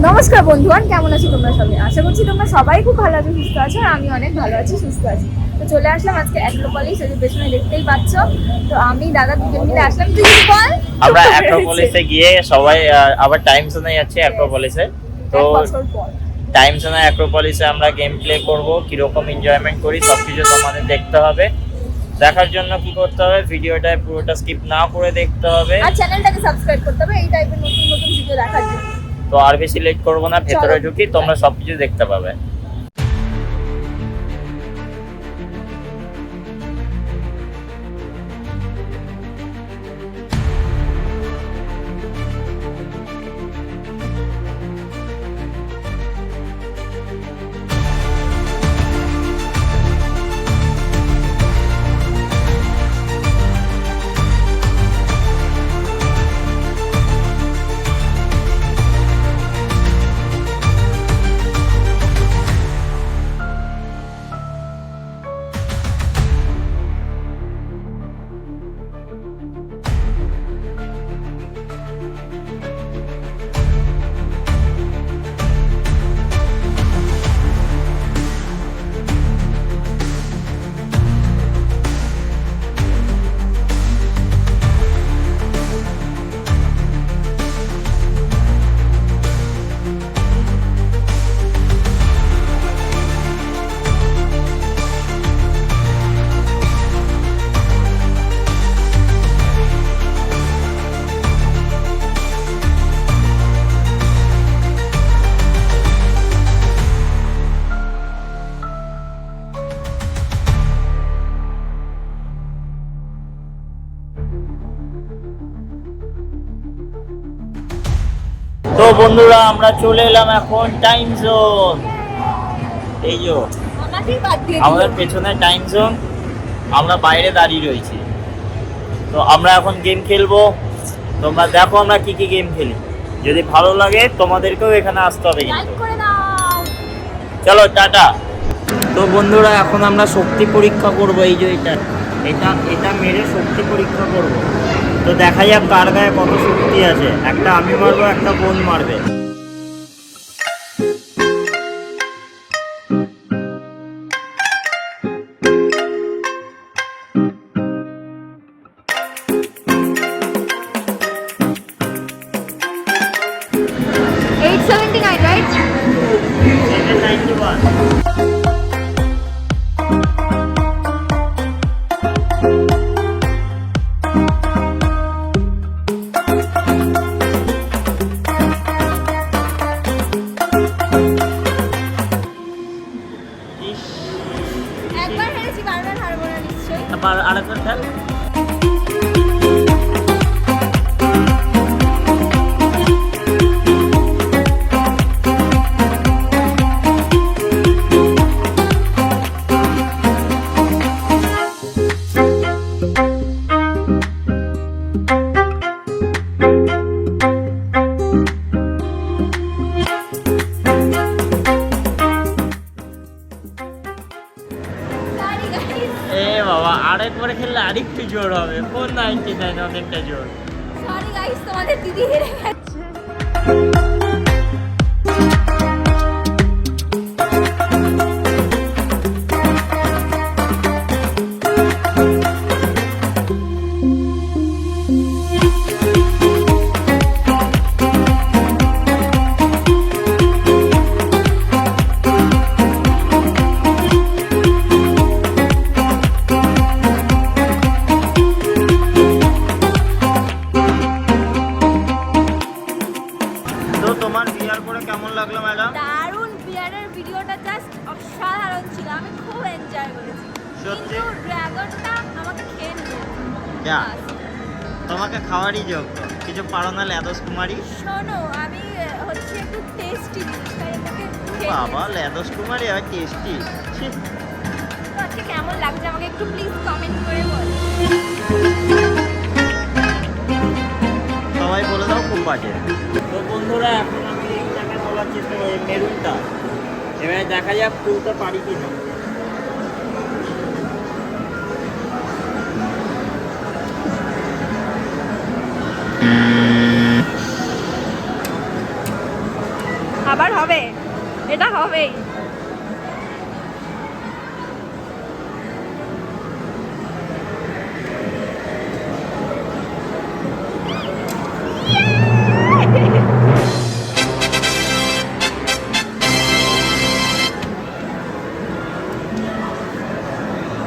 নমস্কার বন্ধুগণ, কেমন আছো তোমরা সবাই? আশা করছি তোমরা সবাই খুব ভালো আছো, সুস্থ আছো, আর আমি অনেক ভালো আছি, সুস্থ আছি। তো চলে আসলাম আজকে অ্যাক্রোপলিস, এই যে পেছনে দেখতেই পাচ্ছ। তো আমি দাদা দুজন মিলে আসলাম। তুই কিছু বল। আমরা অ্যাক্রোপলিসে গিয়ে সবাই আবার টাইম জোনে যাচ্ছি অ্যাক্রোপলিসে। তো এক বছর পর টাইম জোনে অ্যাক্রোপলিসে আমরা গেম প্লে করব, কিরকম এনজয়মেন্ট করি সবকিছু তোমাদের দেখতে হবে। দেখার জন্য কি করতে হবে, ভিডিওটা পুরোটা স্কিপ না করে দেখতে হবে, আর চ্যানেলটাকে সাবস্ক্রাইব করতে হবে এই টাইপের নতুন নতুন ভিডিও দেখার জন্য। তো আর বেশি লেট করবো না, ভেতরে ঢুকি, তোমরা সবকিছু দেখতে পাবে। তো বন্ধুরা, আমরা চলে এলাম এখন টাইম জোন। এই যে আমাদের পেছনে টাইম জোন, আমরা বাইরে দাঁড়িয়ে রয়েছি। তো আমরা এখন গেম খেলবো, তোমরা দেখো আমরা কি কি গেম খেলি। যদি ভালো লাগে তোমাদেরকেও এখানে আসতে হবে কিন্তু। চলো টাটা। তো বন্ধুরা, এখন আমরা শক্তি পরীক্ষা করব। এই যে এটা এটা এটা মেরে শক্তি পরীক্ষা করব। তো দেখা যাক কার গায়ে কত শক্তি আছে। একটা আমি মারবো, একটা বোন মারবে। right? 791। একবার হেরেছি, বারবার হারবো না নিশ্চয়ই। আরেকবার খেল। বাবা, আরেকবার খেললে আরেকটু জোর হবে। 499 অনেকটা জোর। সরি গাইস, তোমাদের দিদি হেরে গেছে। তোমার বিয়ার করে কেমন লাগলো ম্যাডাম? দারুণ, বিয়ারের ভিডিওটা জাস্ট অসাধারণ ছিল, আমি খুব এনজয় করেছি। সত্যি? কিন্তু ড্রাগনটা আমাকে খেয়ে নিল। যা, তোমাকে খাওয়ারই যোগ্য। কিছু পারো না লেদস কুমারী? শোনো, আমি হচ্ছে একটু টেস্টি জিনিস তাই এটাকে বাবা, লেদস কুমারী আর টেস্টি। তো আজকে কেমন লাগছে আমাকে একটু প্লিজ কমেন্ট করে বলো। সবাই বলে দাও খুব বাজে। তো বন্ধুরা, এখন আমি এইটাকে বলার চেষ্টা করি, মেরুনটা। এবারে দেখা যাক তুলতে পারি কিনা। আবার হবে, এটা হবেই।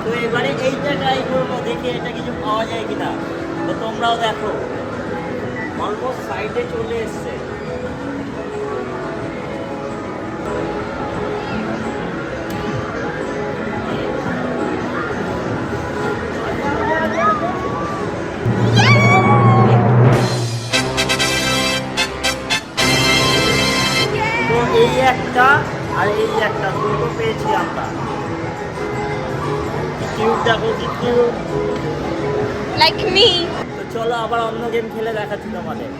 তো এবারে এইটা ট্রাই করবো, দেখি এটা কিছু পাওয়া যায় কিনা। তো তোমরাও দেখো, অলমোস্ট সাইডে চলে এসছে। তো এই একটা আর এই একটা দুটো পেয়েছি আমরা। কিউট, দেখো কি কিউট। Like me. তো চলো আবার অন্য গেম খেলে দেখাচ্ছি তোমাদের।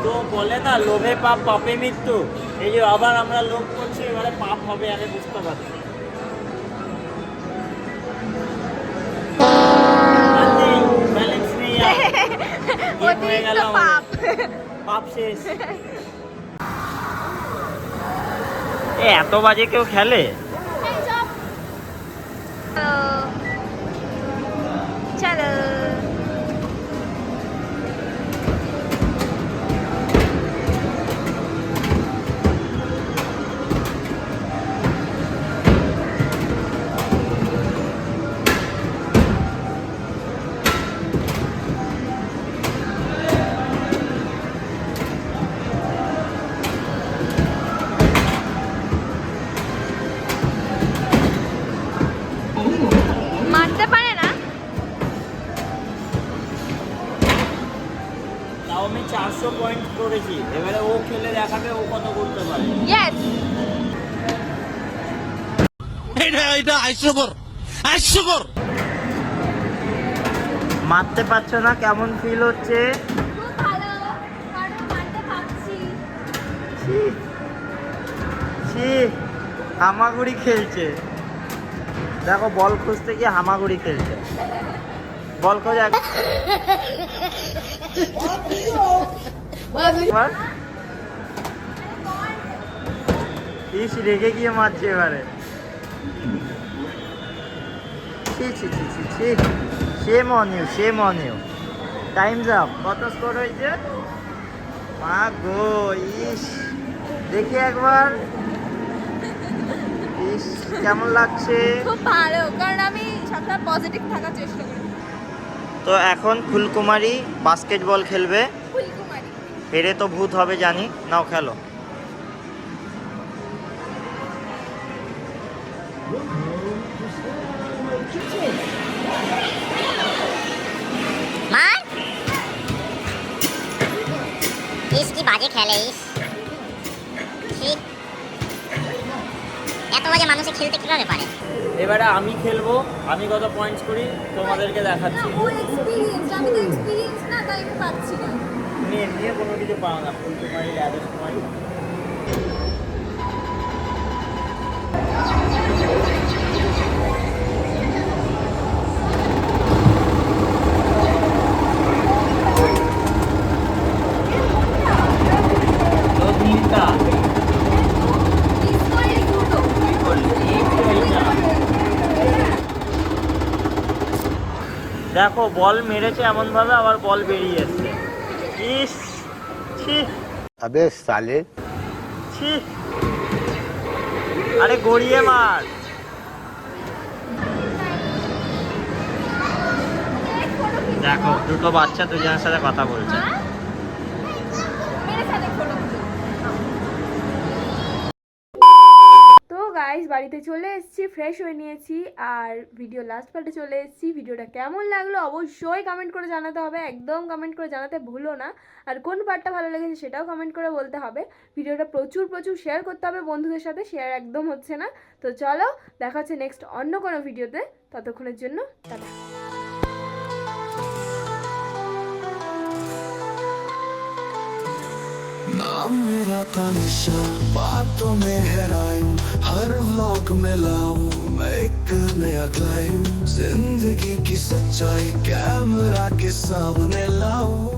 তো বলে না, লোভে পাপ পাপে মৃত্যু। এই যে আবার আমরা লোভ করছি, এবারে পাপ হবে, আমি বুঝতে পারছি। ব্যালেন্স নেই আর। Game হয়ে গেল আমাদের। পাপ। পাপ শেষ। এত বাজে কেউ খেলে? চলো মারতে পারে না। তাও আমি 400 পয়েন্ট করেছি। এবারে ও খেলে দেখাবে ও কত করতে পারে। ইয়েস। এটা হাস্যকর, হাস্যকর। মারতে পারছো না, কেমন ফিল হচ্ছে? খুব ভালো, কারণ মারতে পারছি। ছি, ছি, হামাগুড়ি খেলছে। দেখো বল খুঁজতে গিয়ে হামাগুড়ি খেলছে। বল খোঁজ একবার। ইস, রেগে গিয়ে মারছে এবারে। ছি ছি ছি ছি ছি, shame on you, shame on you. Time's up. কত স্কোর হয়েছে? মা গো, ইস, দেখি একবার। ইস, কেমন লাগছে? খুব ভালো, কারণ আমি সবসময় পজিটিভ থাকার চেষ্টা করি। তো এখন ফুলকুমারী বাস্কেটবল খেলবে। ফুলকুমারী। হেরে তো ভূত হবে জানি। নাও খেলো। মার ইস, কি বাজে খেলে ইস। ছি, এত বাজে মানুষে খেলতে কিভাবে পারে? এবারে আমি খেলবো। আমি কত পয়েন্টস করি তোমাদেরকে দেখাচ্ছি। ওর এক্সপেরিয়েন্স, আমি তো এক্সপেরিয়েন্স না, তাই আমি পাচ্ছি না। তুমি এমনি কোনো কিছু পাও না। ফুলকুমারী, রাজকুমারী। তো তিনটা। কি করলি? এইটা। দেখো বল মেরেছে এমন ভাবে, আবার বল বেরিয়ে এসছে। ইস, ছি আবে সালে, ছি, আরে গড়িয়ে মার। দেখো দুটো বাচ্চা দুজনের সাথে কথা বলছে। তো গাইস, বাড়িতে চলে এসেছি, ফ্রেশ হয়ে নিয়েছি, আর ভিডিও লাস্ট পার্টে চলে এসেছি। ভিডিওটা কেমন লাগলো অবশ্যই কমেন্ট করে জানাতে হবে, একদম কমেন্ট করে জানাতে ভুলো না। আর কোন পার্টটা ভালো লেগেছে সেটাও কমেন্ট করে বলতে হবে। ভিডিওটা প্রচুর প্রচুর শেয়ার করতে হবে বন্ধুদের সাথে, শেয়ার একদম হচ্ছে না। তো চলো, দেখা হচ্ছে নেক্সট অন্য কোনো ভিডিওতে। ততক্ষণের জন্য টাটা। नाम मेरा तनिषा, बातों में है राइम, हर व्लॉग में लाऊं मैं एक नया क्लाइम, जिंदगी की सच्चाई कैमरा के सामने लाऊं।